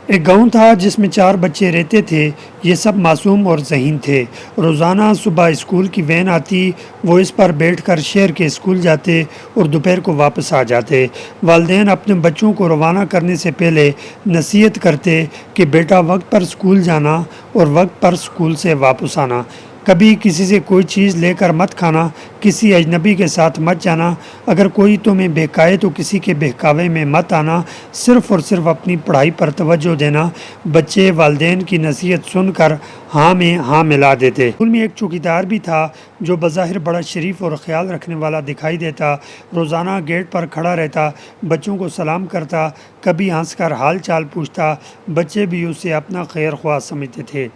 ایک گاؤں تھا جس میں 4 بچے رہتے تھے۔ یہ سب معصوم اور ذہین تھے۔ روزانہ صبح اسکول کی وین آتی، وہ اس پر بیٹھ کر شہر کے اسکول جاتے اور دوپہر کو واپس آ جاتے۔ والدین اپنے بچوں کو روانہ کرنے سے پہلے نصیحت کرتے کہ بیٹا وقت پر اسکول جانا اور وقت پر اسکول سے واپس آنا، کبھی کسی سے کوئی چیز لے کر مت کھانا، کسی اجنبی کے ساتھ مت جانا، اگر کوئی تمہیں بہکائے تو کسی کے بہکاوے میں مت آنا، صرف اور صرف اپنی پڑھائی پر توجہ دینا۔ بچے والدین کی نصیحت سن کر ہاں میں ہاں ملا دیتے۔ اسکول میں ایک چوکیدار بھی تھا جو بظاہر بڑا شریف اور خیال رکھنے والا دکھائی دیتا۔ روزانہ گیٹ پر کھڑا رہتا، بچوں کو سلام کرتا، کبھی ہنس کر حال چال پوچھتا۔ بچے بھی اسے اپنا خیر خواہ سمجھتے تھے۔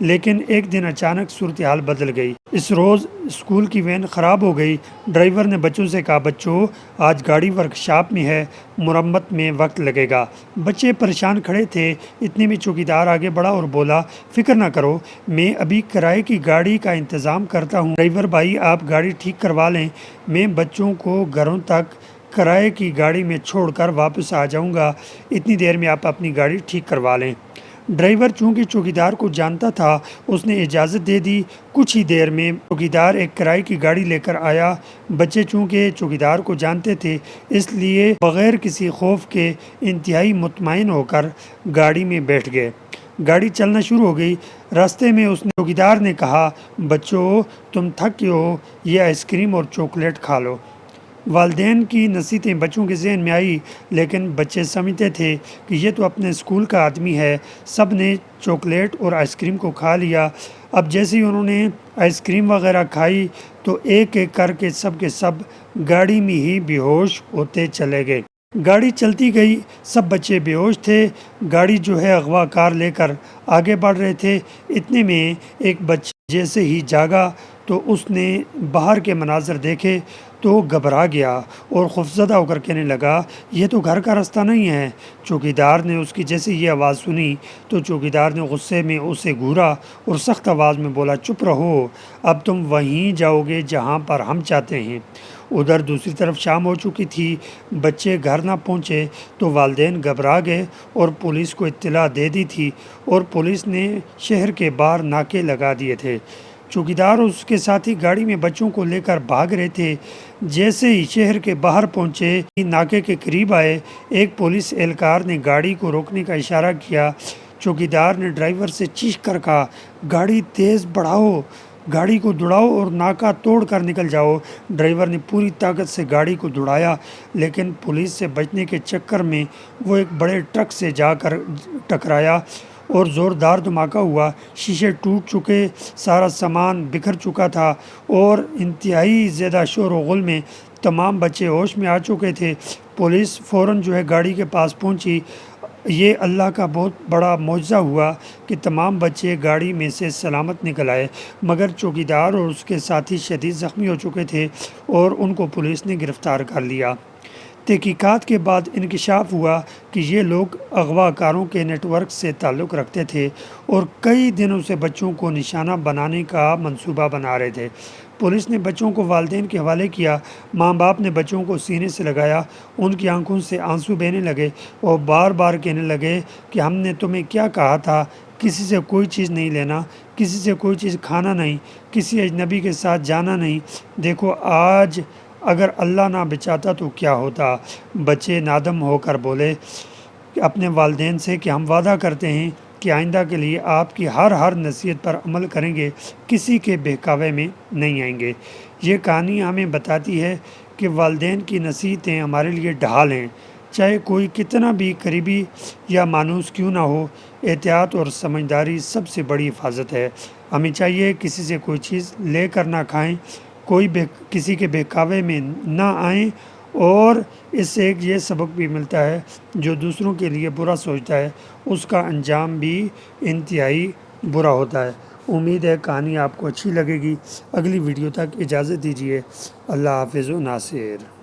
لیکن ایک دن اچانک صورتحال بدل گئی۔ اس روز اسکول کی وین خراب ہو گئی۔ ڈرائیور نے بچوں سے کہا، بچوں آج گاڑی ورکشاپ میں ہے، مرمت میں وقت لگے گا۔ بچے پریشان کھڑے تھے۔ اتنے میں چوکیدار آگے بڑھا اور بولا، فکر نہ کرو، میں ابھی کرائے کی گاڑی کا انتظام کرتا ہوں۔ ڈرائیور بھائی آپ گاڑی ٹھیک کروا لیں، میں بچوں کو گھروں تک کرائے کی گاڑی میں چھوڑ کر واپس آ جاؤں گا، اتنی دیر میں آپ اپنی گاڑی ٹھیک کروا لیں۔ ڈرائیور چونکہ چوکیدار کو جانتا تھا، اس نے اجازت دے دی۔ کچھ ہی دیر میں چوکیدار ایک کرائے کی گاڑی لے کر آیا۔ بچے چونکہ چوکیدار کو جانتے تھے، اس لیے بغیر کسی خوف کے انتہائی مطمئن ہو کر گاڑی میں بیٹھ گئے۔ گاڑی چلنا شروع ہو گئی۔ راستے میں اس نے چوکیدار نے کہا، بچوں تم تھک گئے ہو، یہ آئس کریم اور چاکلیٹ کھا لو۔ والدین کی نصیحتیں بچوں کے ذہن میں آئی، لیکن بچے سمجھتے تھے کہ یہ تو اپنے اسکول کا آدمی ہے۔ سب نے چاکلیٹ اور آئس کریم کو کھا لیا۔ اب جیسے ہی انہوں نے آئس کریم وغیرہ کھائی تو ایک ایک کر کے سب گاڑی میں ہی بے ہوش ہوتے چلے گئے۔ گاڑی چلتی گئی، سب بچے بے ہوش تھے۔ گاڑی جو ہے اغوا کار لے کر آگے بڑھ رہے تھے۔ اتنے میں ایک بچہ جیسے ہی جاگا تو اس نے باہر کے مناظر دیکھے تو گھبرا گیا اور خوفزدہ ہو کر کہنے لگا، یہ تو گھر کا راستہ نہیں ہے۔ چوکیدار نے اس کی جیسے یہ آواز سنی تو چوکیدار نے غصے میں اسے گھورا اور سخت آواز میں بولا، چپ رہو، اب تم وہیں جاؤ گے جہاں پر ہم چاہتے ہیں۔ ادھر دوسری طرف شام ہو چکی تھی۔ بچے گھر نہ پہنچے تو والدین گھبرا گئے اور پولیس کو اطلاع دے دی تھی، اور پولیس نے شہر کے باہر ناکے لگا دیے تھے۔ چوکیدار اور اس کے ساتھی گاڑی میں بچوں کو لے کر بھاگ رہے تھے۔ جیسے ہی شہر کے باہر پہنچے، ناکے کے قریب آئے، ایک پولیس اہلکار نے گاڑی کو روکنے کا اشارہ کیا۔ چوکیدار نے ڈرائیور سے چیخ کر کہا، گاڑی تیز بڑھاؤ، گاڑی کو دوڑاؤ اور ناکہ توڑ کر نکل جاؤ۔ ڈرائیور نے پوری طاقت سے گاڑی کو دوڑایا، لیکن پولیس سے بچنے کے چکر میں وہ ایک بڑے ٹرک سے جا کر ٹکرایا اور زوردار دھماکہ ہوا۔ شیشے ٹوٹ چکے، سارا سامان بکھر چکا تھا اور انتہائی زیادہ شور و غل میں تمام بچے ہوش میں آ چکے تھے۔ پولیس فوراً گاڑی کے پاس پہنچی۔ یہ اللہ کا بہت بڑا معجزہ ہوا کہ تمام بچے گاڑی میں سے سلامت نکل آئے، مگر چوکیدار اور اس کے ساتھی شدید زخمی ہو چکے تھے اور ان کو پولیس نے گرفتار کر لیا۔ تحقیقات کے بعد انکشاف ہوا کہ یہ لوگ اغوا کاروں کے نیٹ ورک سے تعلق رکھتے تھے اور کئی دنوں سے بچوں کو نشانہ بنانے کا منصوبہ بنا رہے تھے۔ پولیس نے بچوں کو والدین کے حوالے کیا۔ ماں باپ نے بچوں کو سینے سے لگایا، ان کی آنکھوں سے آنسو بہنے لگے اور بار بار کہنے لگے کہ ہم نے تمہیں کیا کہا تھا، کسی سے کوئی چیز نہیں لینا، کسی سے کوئی چیز کھانا نہیں، کسی اجنبی کے ساتھ جانا نہیں۔ دیکھو آج اگر اللہ نہ بچاتا تو کیا ہوتا۔ بچے نادم ہو کر بولے اپنے والدین سے کہ ہم وعدہ کرتے ہیں کہ آئندہ کے لیے آپ کی ہر نصیحت پر عمل کریں گے، کسی کے بہکاوے میں نہیں آئیں گے۔ یہ کہانی ہمیں بتاتی ہے کہ والدین کی نصیحتیں ہمارے لیے ڈھال ہیں، چاہے کوئی کتنا بھی قریبی یا مانوس کیوں نہ ہو۔ احتیاط اور سمجھداری سب سے بڑی حفاظت ہے۔ ہمیں چاہیے کسی سے کوئی چیز لے کر نہ کھائیں، کسی کے بہکاوے میں نہ آئیں، اور اس سے ایک یہ سبق بھی ملتا ہے، جو دوسروں کے لیے برا سوچتا ہے اس کا انجام بھی انتہائی برا ہوتا ہے۔ امید ہے کہانی آپ کو اچھی لگے گی۔ اگلی ویڈیو تک اجازت دیجیے۔ اللہ حافظ و ناصر۔